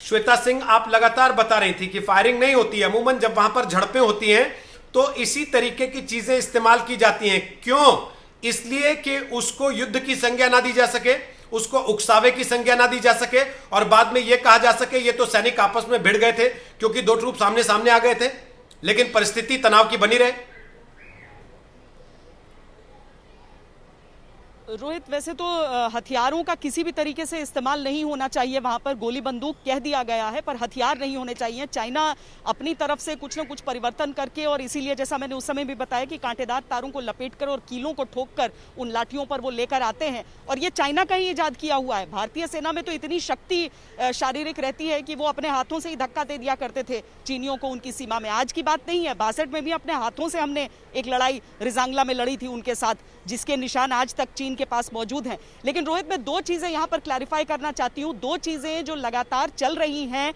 श्वेता सिंह, आप लगातार बता रही थी कि फायरिंग नहीं होती है, अमूमन जब वहां पर झड़पें होती हैं तो इसी तरीके की चीजें इस्तेमाल की जाती हैं। क्यों? इसलिए कि उसको युद्ध की संज्ञा ना दी जा सके, उसको उकसावे की संज्ञा ना दी जा सके और बाद में यह कहा जा सके ये तो सैनिक आपस में भिड़ गए थे क्योंकि दो ट्रूप सामने सामने आ गए थे, लेकिन परिस्थिति तनाव की बनी रहे। रोहित, वैसे तो हथियारों का किसी भी तरीके से इस्तेमाल नहीं होना चाहिए, वहां पर गोली बंदूक कह दिया गया है, पर हथियार नहीं होने चाहिए। चाइना अपनी तरफ से कुछ न कुछ परिवर्तन करके, और इसीलिए जैसा मैंने उस समय भी बताया कि कांटेदार तारों को लपेटकर और कीलों को ठोककर उन लाठियों पर वो लेकर आते हैं, और ये चाइना का ही इजाद किया हुआ है। भारतीय सेना में तो इतनी शक्ति शारीरिक रहती है कि वो अपने हाथों से ही धक्का दे दिया करते थे चीनियों को उनकी सीमा में। आज की बात नहीं है, 62 में भी अपने हाथों से हमने एक लड़ाई रिजांगला में लड़ी थी उनके साथ, जिसके निशान आज तक चीन के पास मौजूद हैं। लेकिन रोहित, मैं दो चीजें यहां पर क्लैरिफाई करना चाहती हूं, दो चीजें जो लगातार चल रही हैं,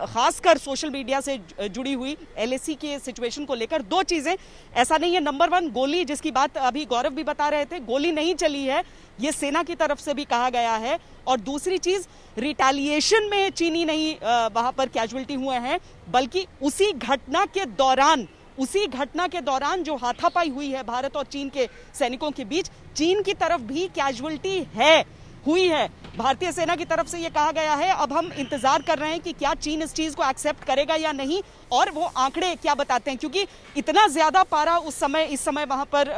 खासकर सोशल मीडिया से जुड़ी हुई एलएसी के सिचुएशन को लेकर। दो चीजें, ऐसा नहीं है, नंबर 1 गोली, जिसकी बात अभी गौरव भी बता रहे थे, गोली नहीं चली है, ये सेना की तरफ से भी कहा गया है। और दूसरी चीज, रिटेलिएशन में चीनी नहीं वहां पर कैजुअल्टी हुए हैं, बल्कि उसी घटना के दौरान जो हाथापाई हुई है भारत और चीन के सैनिकों के बीच, चीन की तरफ भी कैजुअल्टी हुई है। भारतीय सेना की तरफ से यह कहा गया है। अब हम इंतजार कर रहे हैं कि क्या चीन इस चीज को एक्सेप्ट करेगा या नहीं, और वो आंकड़े क्या बताते हैं, क्योंकि इतना ज्यादा पारा इस समय वहां पर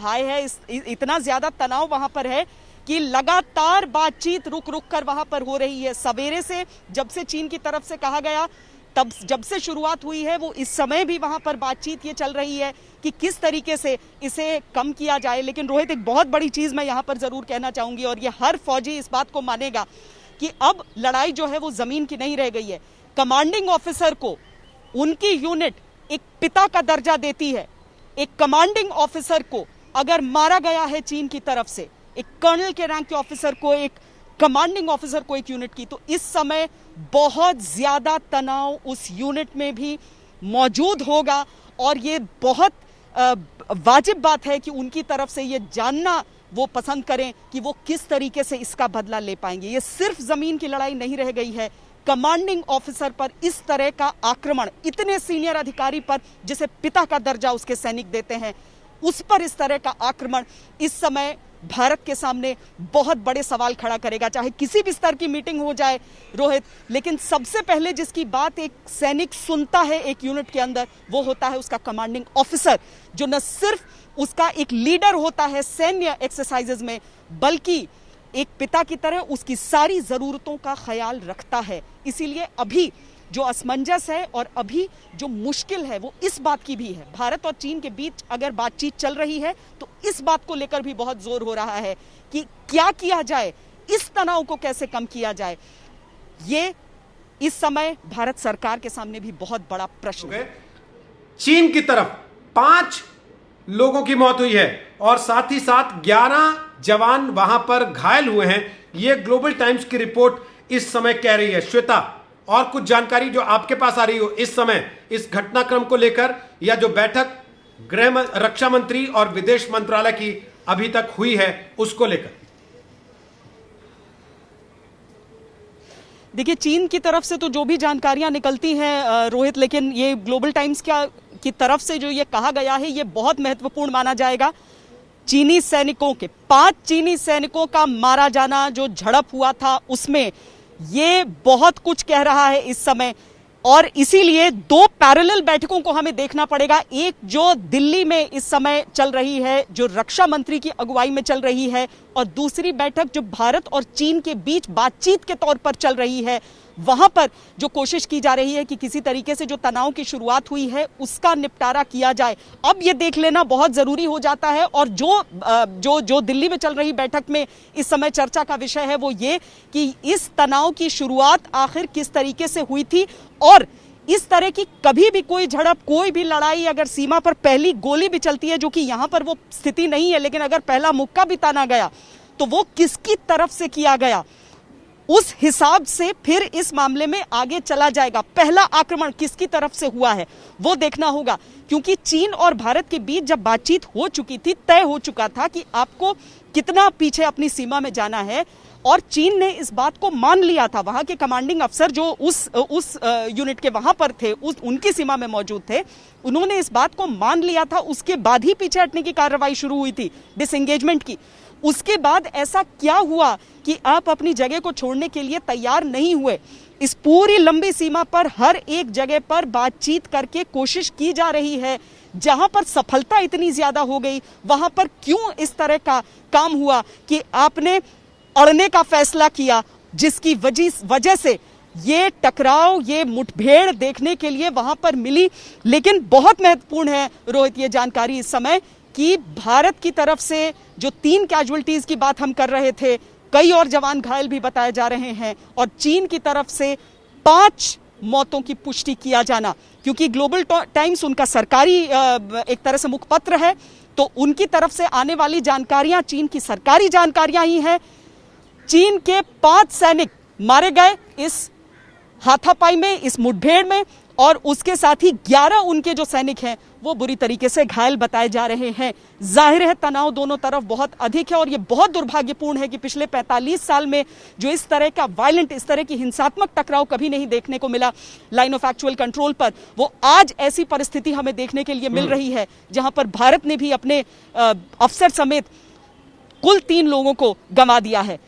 हाई है, इतना ज्यादा तनाव वहां पर है कि लगातार बातचीत रुक कर वहां पर हो रही है। सवेरे से जब से चीन की तरफ से कहा गया, तब जब से शुरुआत हुई है, वो इस समय भी वहां पर बातचीत ये चल रही है कि किस तरीके से इसे कम किया जाए। लेकिन रोहित, एक बहुत बड़ी चीज मैं यहां पर जरूर कहना चाहूंगी, और ये हर फौजी इस बात को मानेगा कि अब लड़ाई जो है वो जमीन की नहीं रह गई है। कमांडिंग ऑफिसर को उनकी यूनिट एक पिता का दर्जा देती है। एक कमांडिंग ऑफिसर को अगर मारा गया है चीन की तरफ से, एक कर्नल के रैंक के ऑफिसर को, एक कमांडिंग ऑफिसर को एक यूनिट की, तो इस समय बहुत ज्यादा तनाव उस यूनिट में भी मौजूद होगा। और ये बहुत वाजिब बात है कि उनकी तरफ से ये जानना वो पसंद करें कि वो किस तरीके से इसका बदला ले पाएंगे। ये सिर्फ जमीन की लड़ाई नहीं रह गई है, कमांडिंग ऑफिसर पर इस तरह का आक्रमण, इतने सीनियर अधिकारी पर जिसे पिता का दर्जा उसके सैनिक देते हैं, उस पर इस तरह का आक्रमण इस समय भारत के सामने बहुत बड़े सवाल खड़ा करेगा, चाहे किसी भी स्तर की मीटिंग हो जाए रोहित। लेकिन सबसे पहले जिसकी बात एक सैनिक सुनता है एक यूनिट के अंदर, वो होता है उसका कमांडिंग ऑफिसर, जो न सिर्फ उसका एक लीडर होता है सैन्य एक्सरसाइजेज में, बल्कि एक पिता की तरह उसकी सारी जरूरतों का ख्याल रखता है। इसीलिए अभी जो असमंजस है और अभी जो मुश्किल है वो इस बात की भी है, भारत और चीन के बीच अगर बातचीत चल रही है तो इस बात को लेकर भी बहुत जोर हो रहा है कि क्या किया जाए, इस तनाव को कैसे कम किया जाए। ये इस समय भारत सरकार के सामने भी बहुत बड़ा प्रश्न है। चीन की तरफ 5 लोगों की मौत हुई है और साथ ही साथ 11 जवान वहां पर घायल हुए हैं, यह ग्लोबल टाइम्स की रिपोर्ट इस समय कह रही है। श्वेता, और कुछ जानकारी जो आपके पास आ रही हो इस समय इस घटनाक्रम को लेकर, या जो बैठक रक्षा मंत्री और विदेश मंत्रालय की अभी तक हुई है उसको लेकर? देखिए, चीन की तरफ से तो जो भी जानकारियां निकलती हैं रोहित, लेकिन ये ग्लोबल टाइम्स की तरफ से जो ये कहा गया है ये बहुत महत्वपूर्ण माना जाएगा। चीनी सैनिकों के 5 चीनी सैनिकों का मारा जाना, जो झड़प हुआ था उसमें, ये बहुत कुछ कह रहा है इस समय। और इसीलिए 2 पैरेलल बैठकों को हमें देखना पड़ेगा। एक जो दिल्ली में इस समय चल रही है, जो रक्षा मंत्री की अगुवाई में चल रही है, और दूसरी बैठक जो भारत और चीन के बीच बातचीत के तौर पर चल रही है, वहां पर जो कोशिश की जा रही है कि किसी तरीके से जो तनाव की शुरुआत हुई है उसका निपटारा किया जाए। अब ये देख लेना बहुत जरूरी हो जाता है, और जो दिल्ली में चल रही बैठक में इस समय चर्चा का विषय है वो ये कि इस तनाव की शुरुआत आखिर किस तरीके से हुई थी, और इस तरह की कभी भी कोई झड़प, कोई भी लड़ाई, अगर सीमा पर पहली गोली भी चलती है, जो कि यहां पर वो स्थिति नहीं है, लेकिन अगर पहला मुक्का भी ताना गया तो वो किसकी तरफ से किया गया, उस हिसाब से फिर इस मामले में आगे चला जाएगा। पहला आक्रमण किसकी तरफ से हुआ है वो देखना होगा, क्योंकि चीन और भारत के बीच जब बातचीत हो चुकी थी, तय हो चुका था कि आपको कितना पीछे अपनी सीमा में जाना है, और चीन ने इस बात को मान लिया था। वहां के कमांडिंग अफसर जो उस यूनिट के वहां पर थे, उनकी सीमा में मौजूद थे, उन्होंने इस बात को मान लिया था। उसके बाद ही पीछे हटने की कार्रवाई शुरू हुई थी, डिसएंगेजमेंट की। उसके बाद ऐसा क्या हुआ कि आप अपनी जगह को छोड़ने के लिए तैयार नहीं हुए? इस पूरी लंबी सीमा पर हर एक जगह पर बातचीत करके कोशिश की जा रही है। जहां पर सफलता इतनी ज्यादा हो गई, वहां पर क्यों इस तरह का काम हुआ कि आपने अड़ने का फैसला किया, जिसकी वजह से ये टकराव, ये मुठभेड़ देखने के लिए वहां पर मिली। लेकिन बहुत महत्वपूर्ण है रोहित ये जानकारी इस समय कि भारत की तरफ से जो 3 कैजुअल्टीज की बात हम कर रहे थे, कई और जवान घायल भी बताए जा रहे हैं, और चीन की तरफ से 5 मौतों की पुष्टि किया जाना, क्योंकि ग्लोबल टाइम्स उनका सरकारी एक तरह से मुखपत्र है, तो उनकी तरफ से आने वाली जानकारियां चीन की सरकारी जानकारियां ही हैं। चीन के 5 सैनिक मारे गए इस हाथापाई में, इस मुठभेड़ में, और उसके साथ ही 11 उनके जो सैनिक हैं वो बुरी तरीके से घायल बताए जा रहे हैं। जाहिर है तनाव दोनों तरफ बहुत अधिक है, और ये बहुत दुर्भाग्यपूर्ण है कि पिछले 45 साल में जो इस तरह का वायलेंट, इस तरह की हिंसात्मक टकराव कभी नहीं देखने को मिला लाइन ऑफ एक्चुअल कंट्रोल पर, वो आज ऐसी परिस्थिति हमें देखने के लिए मिल रही है जहां पर भारत ने भी अपने अफसर समेत कुल 3 लोगों को गंवा दिया है।